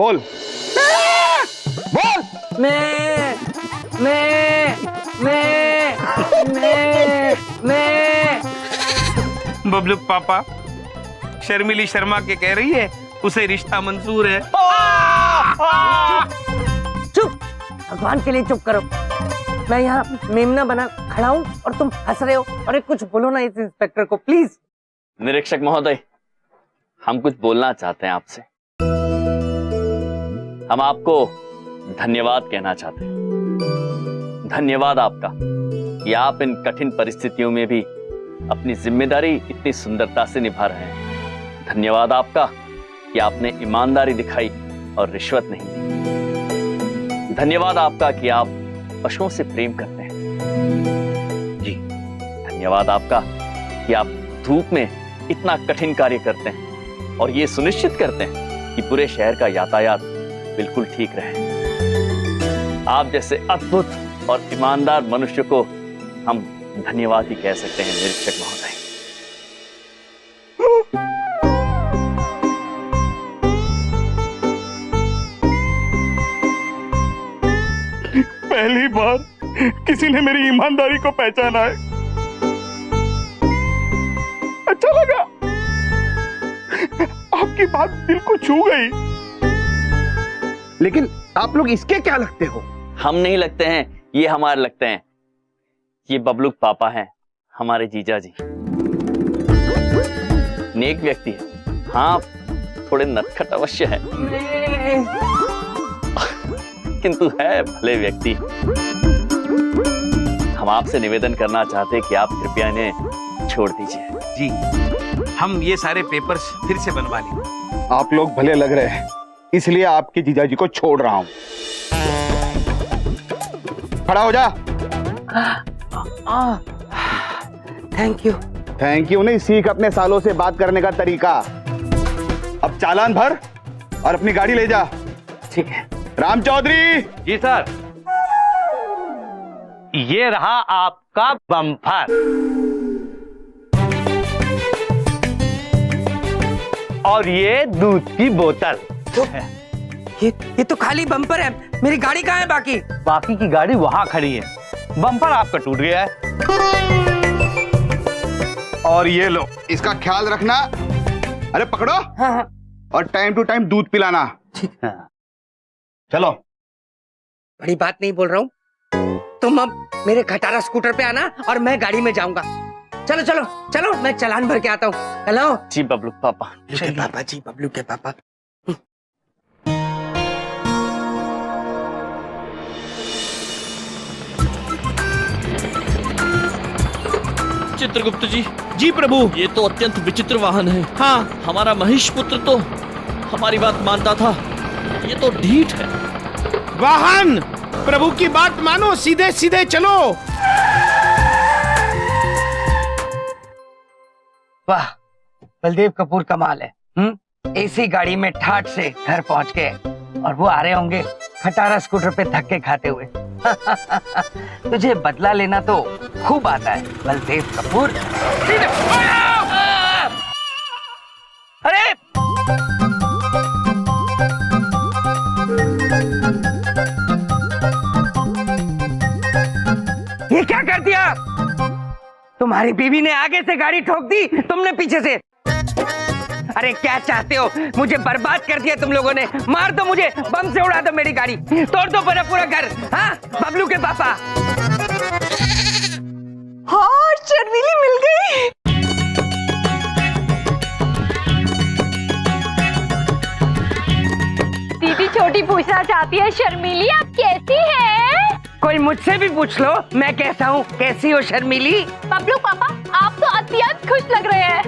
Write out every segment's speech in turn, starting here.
बोल बोल। मैं बबलू पापा, शर्मिली शर्मा के कह रही है उसे रिश्ता मंजूर है। चुप, भगवान के लिए चुप करो। मैं यहाँ मेमना बना खड़ा हूँ और तुम हंस रहे हो। अरे कुछ बोलो ना इस इंस्पेक्टर को प्लीज। निरीक्षक महोदय, हम कुछ बोलना चाहते हैं आपसे। हम आपको धन्यवाद कहना चाहते हैं। धन्यवाद आपका कि आप इन कठिन परिस्थितियों में भी अपनी जिम्मेदारी इतनी सुंदरता से निभा रहे हैं। धन्यवाद आपका कि आपने ईमानदारी दिखाई और रिश्वत नहीं ली। धन्यवाद आपका कि आप पशुओं से प्रेम करते हैं। जी, धन्यवाद आपका कि आप धूप में इतना कठिन कार्य करते हैं और ये सुनिश्चित करते हैं कि पूरे शहर का यातायात बिल्कुल ठीक रहे। आप जैसे अद्भुत और ईमानदार मनुष्य को हम धन्यवाद ही कह सकते हैं निरीक्षक महोदय। पहली बार किसी ने मेरी ईमानदारी को पहचाना है। अच्छा लगा, आपकी बात दिल को छू गई। लेकिन आप लोग इसके क्या लगते हो? हम नहीं लगते हैं, ये हमारे लगते हैं। ये बबलू पापा हैं, हमारे जीजा जी। नेक व्यक्ति है, हाँ थोड़े नटखट अवश्य है, किंतु है भले व्यक्ति। हम आपसे निवेदन करना चाहते हैं कि आप कृपया इन्हें छोड़ दीजिए। जी, हम ये सारे पेपर्स फिर से बनवा लेंगे। आप लोग भले लग रहे हैं, इसलिए आपके जीजाजी को छोड़ रहा हूं। खड़ा हो जा। Thank you. थैंक यू नहीं, सीख अपने सालों से बात करने का तरीका। अब चालान भर और अपनी गाड़ी ले जा। ठीक है। राम चौधरी। जी सर। ये रहा आपका बम्पर और ये दूध की बोतल। ये तो खाली बम्पर है, मेरी गाड़ी कहाँ है बाकी? बाकी की गाड़ी वहां खड़ी है, बम्पर आपका टूट गया है। और ये लो, इसका ख्याल रखना। अरे पकड़ो। हाँ। और टाइम टू टाइम दूध पिलाना। ठीक है। चलो। बड़ी बात नहीं बोल रहा हूँ, तुम अब मेरे खटारा स्कूटर पे आना और मैं गाड़ी में जाऊंगा। चलो चलो चलो, मैं चालान भर के आता हूँ। हेलो जी बबलू पापा। बबलू के पापा जी, बबलू के पापा। चित्रगुप्त जी। जी प्रभु। ये तो अत्यंत विचित्र वाहन है। हाँ, हमारा महेश पुत्र तो हमारी बात मानता था, ये तो ढीठ है। वाहन, प्रभु की बात मानो, सीधे सीधे चलो। वाह, बलदेव कपूर कमाल है। एसी गाड़ी में ठाठ से घर पहुंच गए और वो आ रहे होंगे खटारा स्कूटर पे धक्के खाते हुए। तुझे बदला लेना तो खूब आता है बलदेव कपूर। अरे ये क्या कर दिया? तुम्हारी बीवी ने आगे से गाड़ी ठोक दी, तुमने पीछे से। अरे क्या चाहते हो? मुझे बर्बाद कर दिया तुम लोगों ने। मार दो मुझे, बम से उड़ा दो मेरी गाड़ी, तोड़ दो मेरा पूरा घर। हाँ बबलू के पापा। हाँ, शर्मिली मिल गई। दीदी छोटी पूछना चाहती है, शर्मिली आप कैसी हैं? कोई मुझसे भी पूछ लो मैं कैसा हूँ। कैसी हो शर्मिली? बबलू पापा आप तो अत्यंत खुश लग रहे हैं।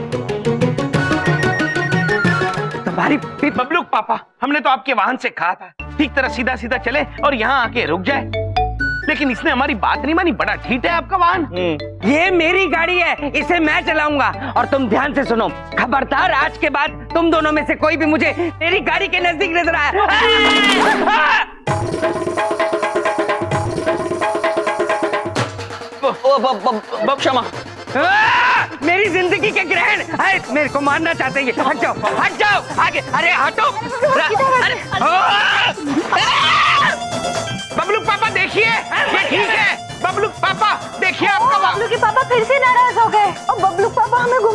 तुम्हारी बबलू पापा, हमने तो आपके वाहन से कहा था ठीक तरह सीधा सीधा चले और यहाँ आके रुक जाए, लेकिन इसने हमारी बात नहीं मानी। बड़ा ढीठ है आपका वाहन। ये मेरी गाड़ी है, इसे मैं चलाऊंगा। और तुम ध्यान से सुनो, खबरदार आज के बाद तुम दोनों में से कोई भी मुझे मेरी गाड़ी के नजदीक नजर आया। क्षमा। मेरी जिंदगी के ग्रहण मेरे को मारना चाहते हैं। हट जाओ आगे। अरे हटो। अरे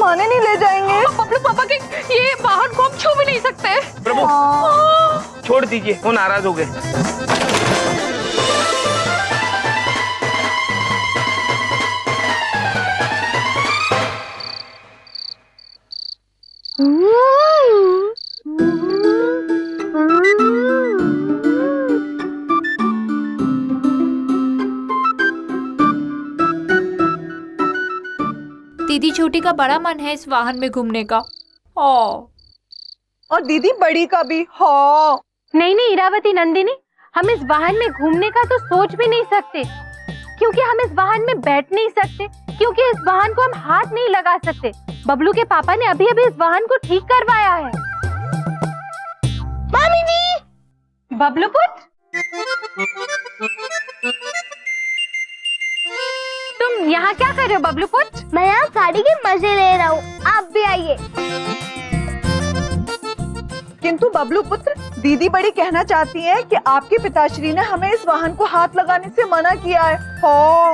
घुमाने नहीं ले जाएंगे? बबलू पापा के ये वाहन को हम छू भी नहीं सकते। प्रभु छोड़ दीजिए, वो नाराज हो गए। दीदी छोटी का बड़ा मन है इस वाहन में घूमने का। और दीदी बड़ी का भी। हाँ नहीं नहीं इरावती नंदिनी, हम इस वाहन में घूमने का तो सोच भी नहीं सकते, क्योंकि हम इस वाहन में बैठ नहीं सकते, क्योंकि इस वाहन को हम हाथ नहीं लगा सकते। बबलू के पापा ने अभी अभी इस वाहन को ठीक करवाया है। मामी जी! बबलू पुत्र, तुम यहाँ क्या कर रहे हो बबलू पुत्र? मैं यहाँ गाड़ी के मजे ले रहा हूँ, आप भी आइए। किंतु बबलू पुत्र, दीदी बड़ी कहना चाहती है कि आपके पिताश्री ने हमें इस वाहन को हाथ लगाने से मना किया है। हाँ।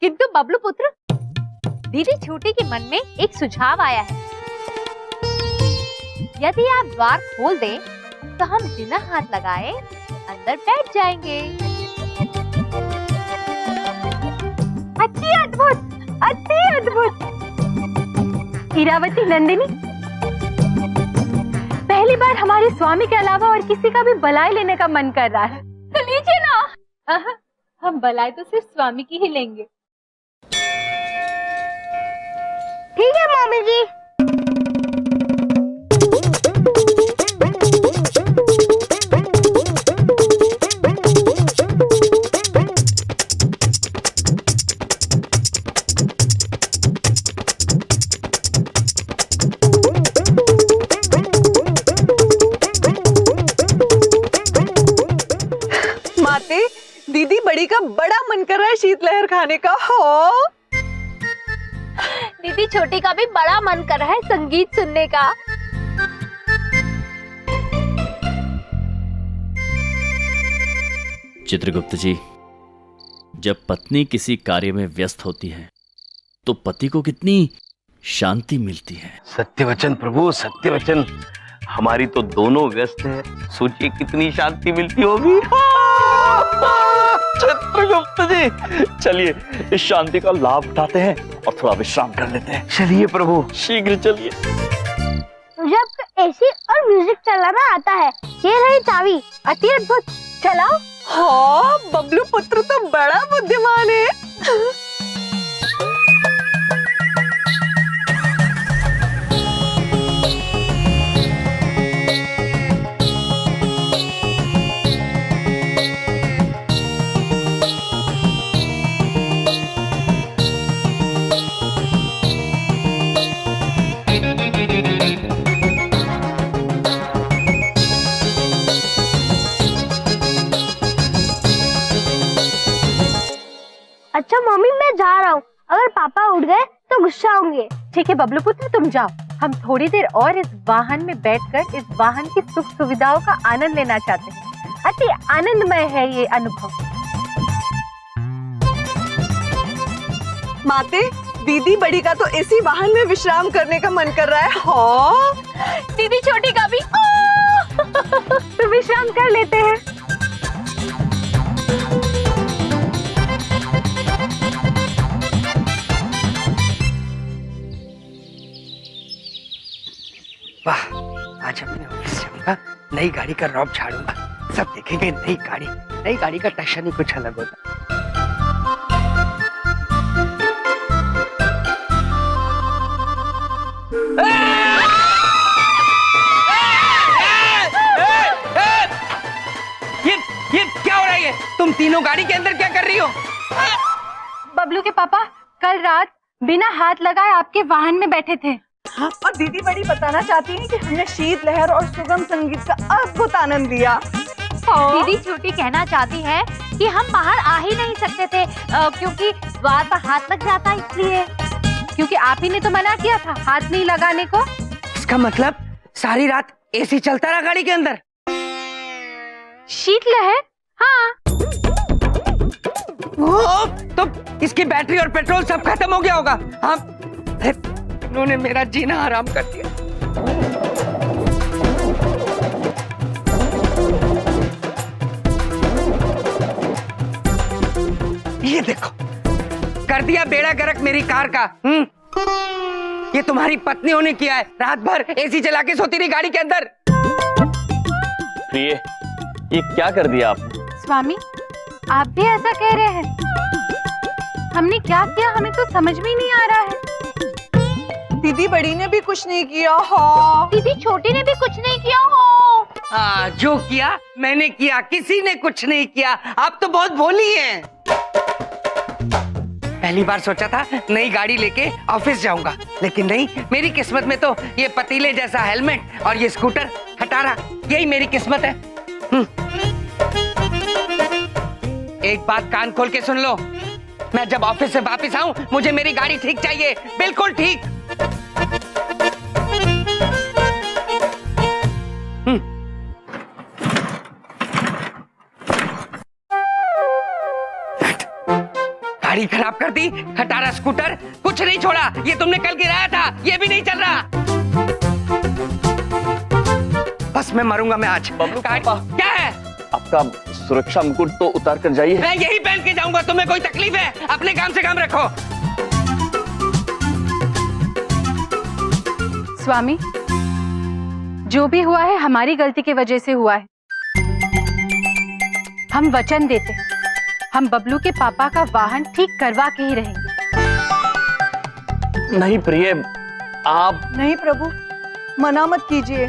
किंतु बबलू पुत्र, दीदी छोटी के मन में एक सुझाव आया है। यदि आप द्वार खोल दें तो हम बिना हाथ लगाए अंदर बैठ जाएंगे। अति अद्भुत। इरावती नंदिनी, पहली बार हमारे स्वामी के अलावा और किसी का भी बलाई लेने का मन कर रहा है। तो लीजिए ना। हम बलाई तो सिर्फ स्वामी की ही लेंगे। ठीक है मामी जी। दीदी बड़ी का बड़ा मन कर रहा है शीतलहर खाने का। हाँ। दीदी छोटी का भी बड़ा मन कर रहा है संगीत सुनने का। चित्रगुप्त जी, जब पत्नी किसी कार्य में व्यस्त होती है तो पति को कितनी शांति मिलती है। सत्य वचन प्रभु, सत्य वचन। हमारी तो दोनों व्यस्त है, सोचिए कितनी शांति मिलती होगी। चित्रगुप्त जी, चलिए इस शांति का लाभ उठाते हैं और थोड़ा विश्राम कर लेते हैं। चलिए प्रभु, शीघ्र चलिए। मुझे आपका एसी और म्यूजिक चलाना आता है। ये रही चाबी। अति अद्भुत, चलाओ। हाँ, बबलू पुत्र तो बड़ा बुद्धिमान है। अच्छा मम्मी, मैं जा रहा हूँ। अगर पापा उठ गए तो गुस्सा होंगे। ठीक है बबलू पुत्र, तुम जाओ। हम थोड़ी देर और इस वाहन में बैठकर इस वाहन की सुख सुविधाओं का आनंद लेना चाहते हैं। अति आनंदमय है ये अनुभव। माते, दीदी बड़ी का तो इसी वाहन में विश्राम करने का मन कर रहा है। हाँ। दीदी छोटी का भी। तो विश्राम कर लेते हैं। वाह, आज अपने ऑफिस जाऊंगा, नई गाड़ी का रौब झाड़ूंगा, सब देखेंगे नई गाड़ी का टशन ही कुछ अलग होता। ये क्या हो रहा है? तुम तीनों गाड़ी के अंदर क्या कर रही हो? बबलू के पापा कल रात बिना हाथ लगाए आपके वाहन में बैठे थे। हाँ, और दीदी बड़ी बताना चाहती है कि हमने शीतलहर और सुगम संगीत का अद्भुत आनंद लिया। दीदी छोटी कहना चाहती है कि हम बाहर आ ही नहीं सकते थे, क्योंकि द्वार पर हाथ लग जाता, इसलिए। क्योंकि आप ही ने तो मना किया था हाथ नहीं लगाने को। इसका मतलब सारी रात एसी चलता रहा गाड़ी के अंदर। शीतलहर? हाँ। तो इसकी बैटरी और पेट्रोल सब खत्म हो गया होगा। हाँ, इन्होंने मेरा जीना हराम कर दिया। ये देखो, कर दिया बेड़ा गर्क मेरी कार का। ये तुम्हारी पत्नियों ने किया है। रात भर एसी चला के सोती रही गाड़ी के अंदर। प्रिय, ये क्या कर दिया आपने? स्वामी, आप भी ऐसा कह रहे हैं? हमने क्या किया हमें तो समझ में नहीं आ रहा है। दीदी बड़ी ने भी कुछ नहीं किया। हाँ, दीदी छोटी ने भी कुछ नहीं किया हो। जो किया मैंने किया, किसी ने कुछ नहीं किया। आप तो बहुत भोली हैं। पहली बार सोचा था नई गाड़ी लेके ऑफिस जाऊंगा, लेकिन नहीं, मेरी किस्मत में तो ये पतीले जैसा हेलमेट और ये स्कूटर खटारा, यही मेरी किस्मत है। एक बात कान खोल के सुन लो, मैं जब ऑफिस से वापस आऊं मुझे मेरी गाड़ी ठीक चाहिए, बिल्कुल ठीक। गाड़ी खराब कर दी, खटारा स्कूटर कुछ नहीं छोड़ा। ये तुमने कल गिराया था, ये भी नहीं चल रहा। बस मैं मरूंगा मैं आज। बबलू पापा, क्या है? आपका सुरक्षा मुकुट तो उतार कर जाइए। मैं यही पहन के जाऊंगा। तुम्हें कोई तकलीफ है? अपने काम से काम रखो। स्वामी, जो भी हुआ है हमारी गलती की वजह से हुआ है। हम वचन देते हैं, हम बबलू के पापा का वाहन ठीक करवा के ही रहेंगे। नहीं प्रिय, आप नहीं प्रभु, मना मत कीजिए।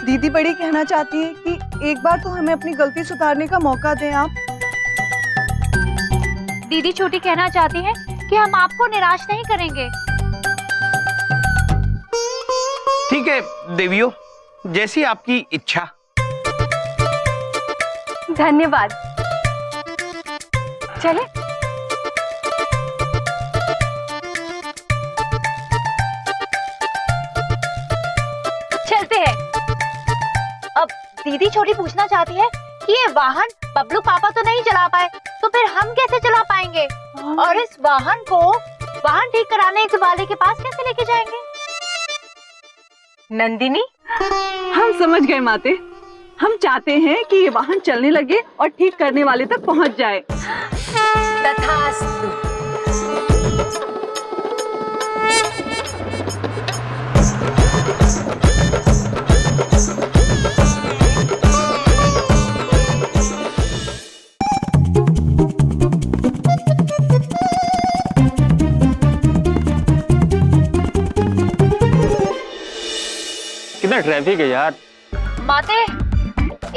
दीदी बड़ी कहना चाहती है कि एक बार तो हमें अपनी गलती सुधारने का मौका दें आप। दीदी छोटी कहना चाहती है कि हम आपको निराश नहीं करेंगे। ठीक है देवियों, जैसी आपकी इच्छा। धन्यवाद। चले। चलते हैं। अब दीदी छोटी पूछना चाहती है कि ये वाहन बबलू पापा तो नहीं चला पाए, तो फिर हम कैसे चला पाएंगे? और इस वाहन को वाहन ठीक कराने वाले के पास कैसे लेके जाएंगे? नंदिनी, हम समझ गए माते। हम चाहते हैं कि ये वाहन चलने लगे और ठीक करने वाले तक पहुंच जाए। तथास्तु। कितना ट्रैफिक है यार। माते,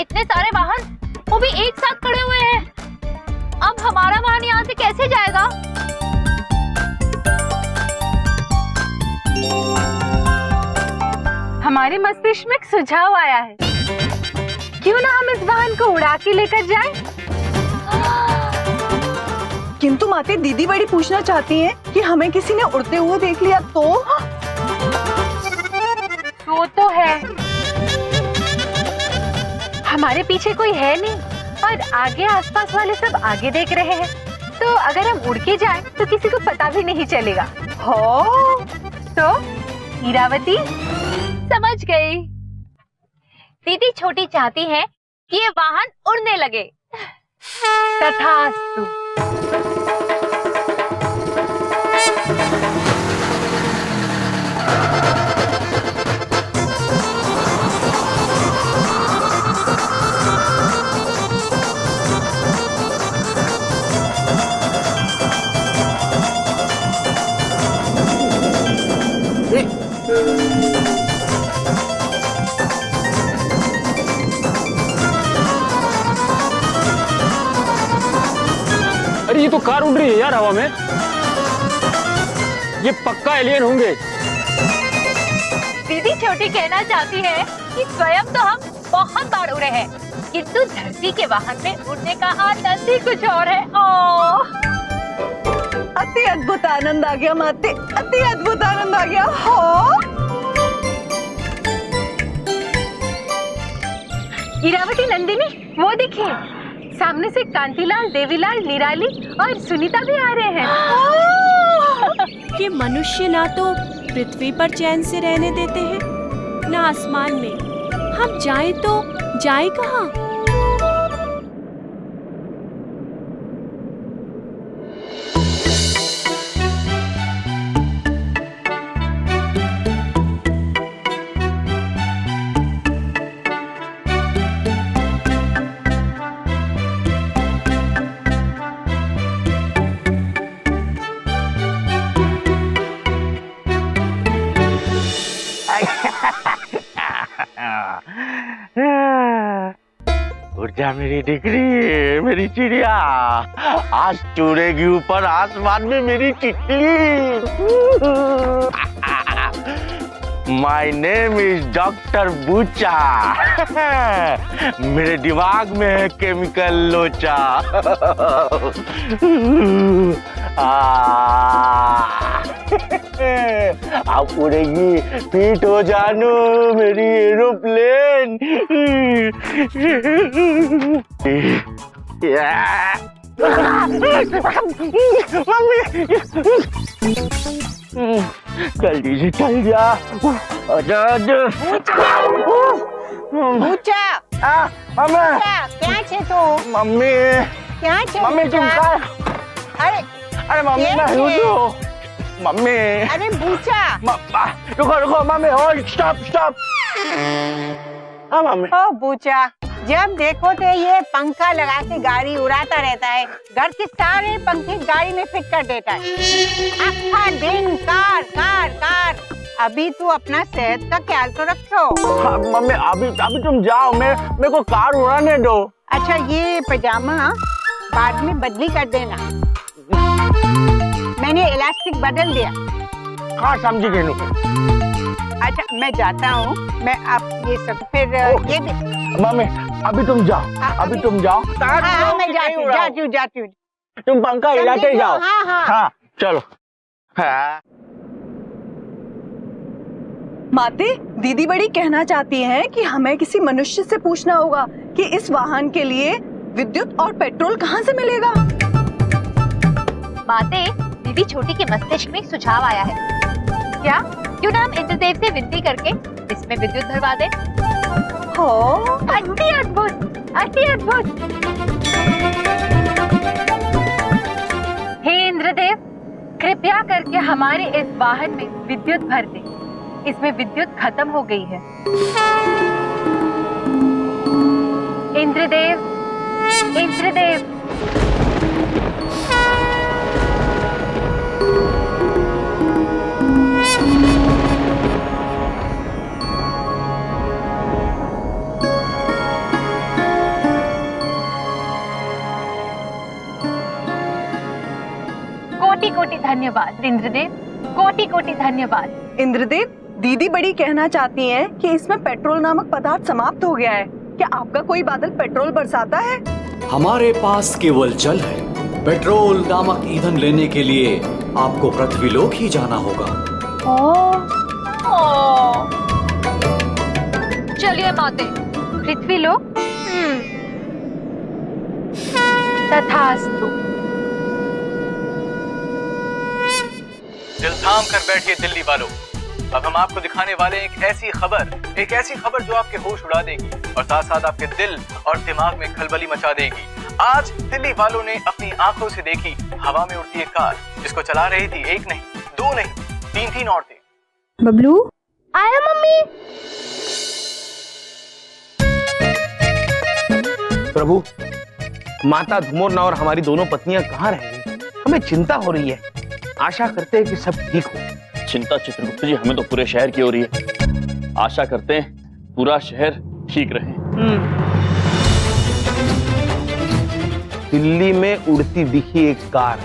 इतने सारे वाहन, वो भी एक साथ खड़े हुए हैं। अब हमारा वाहन यहाँ से कैसे जाएगा? हमारे मस्तिष्क में एक सुझाव आया है। क्यों ना हम इस वाहन को उड़ा के लेकर जाएं? किंतु माते, दीदी बड़ी पूछना चाहती हैं कि हमें किसी ने उड़ते हुए देख लिया तो? तो है, हमारे पीछे कोई है नहीं और आगे आसपास वाले सब आगे देख रहे हैं, तो अगर हम उड़ के जाएं तो किसी को पता भी नहीं चलेगा। हो तो हीरावती समझ गई। दीदी छोटी चाहती है कि ये वाहन उड़ने लगे। तथास्तु। अरे ये तो कार उड़ रही है यार हवा में। ये पक्का एलियन होंगे। दीदी छोटी कहना चाहती है कि स्वयं तो हम बहुत बार उड़े हैं, किंतु धरती के वाहन में उड़ने का आनंद ही कुछ और है। अति अद्भुत आनंद आ गया माते, अति अद्भुत आनंद आ गया। हो हीरावती, नंदिनी, वो देखिए सामने से कांतिलाल, देवीलाल, निराली और सुनीता भी आ रहे हैं। ये मनुष्य ना तो पृथ्वी पर चैन से रहने देते हैं, ना आसमान में। हम जाए तो जाए कहाँ? उड़ जा मेरी डिगरी, मेरी चिड़िया, आज उड़ेगी ऊपर आसमान में मेरी तितली। My name is doctor Bucha. मेरे दिमाग में है केमिकल लोचा। आप उड़ेगी, पीट हो जानू मेरी एरोप्लेन। जल्दी से चल जा। बूचा, मम्मी क्या छे तू? मम्मी क्या छे? मम्मी तुम का? अरे अरे मम्मी मैं हूँ तो मम्मी। अरे बूचा, रुको रुको मम्मी, होल्ड, स्टॉप स्टॉप। हाँ मम्मी। ओ बूचा, जब देखो तो ये पंखा लगा के गाड़ी उड़ाता रहता है। घर के सारे पंखे गाड़ी में फिट कर देता है। आखा दिन कार कार कार। अभी तू अपना सेहत का ख्याल तो रखो। हाँ, मम्मी अभी अभी तुम जाओ, मेरे को कार उड़ाने दो। अच्छा ये पजामा बाद में बदली कर देना, मैंने इलास्टिक बदल दिया। हाँ समझी गई। अच्छा मैं जाता हूँ, मैं आप ये सब फिर ये मम्मी अभी तुम जाओ, अभी तुम जाओ। हाँ मैं जाती हूँ। तुम पंखा हिलाते जाओ। हाँ हाँ हाँ चलो। हाँ। माते, दीदी बड़ी कहना चाहती हैं कि हमें किसी मनुष्य से पूछना होगा कि इस वाहन के लिए विद्युत और पेट्रोल कहाँ से मिलेगा। माते, दीदी छोटी के मस्तिष्क में एक सुझाव आया है। क्या क्यों ना हम इंद्रदेव से विनती करके इसमें विद्युत भरवा दें? हो अति अद्भुत, अति अद्भुत। हे इंद्रदेव, कृपया करके हमारे इस वाहन में विद्युत भर दें। इसमें विद्युत खत्म हो गई है। इंद्रदेव, इंद्रदेव। कोटि कोटि धन्यवाद इंद्रदेव, कोटि कोटि धन्यवाद। इंद्रदेव, दीदी बड़ी कहना चाहती हैं कि इसमें पेट्रोल नामक पदार्थ समाप्त हो गया है। क्या आपका कोई बादल पेट्रोल बरसाता है? हमारे पास केवल जल है। पेट्रोल नामक ईंधन लेने के लिए आपको पृथ्वीलोक ही जाना होगा। चलिए माते, पृथ्वीलोक। तथास्तु। दिल थाम कर बैठिए दिल्ली वालों। अब हम आपको दिखाने वाले एक ऐसी खबर जो आपके होश उड़ा देगी और साथ साथ आपके दिल और दिमाग में खलबली मचा देगी। आज दिल्ली वालों ने अपनी आंखों से देखी हवा में उड़ती एक कार, जिसको चला रही थी एक नहीं, दो नहीं, तीन औरतें। बबलू आया मम्मी। प्रभु, माता धुमोरना और हमारी दोनों पत्नियां कहाँ रह गई? हमें चिंता हो रही है। आशा करते हैं कि सब ठीक हो। चिंता चित्रगुप्त जी हमें तो पूरे शहर की हो रही है। आशा करते हैं पूरा शहर ठीक रहे। दिल्ली में उड़ती दिखी एक कार,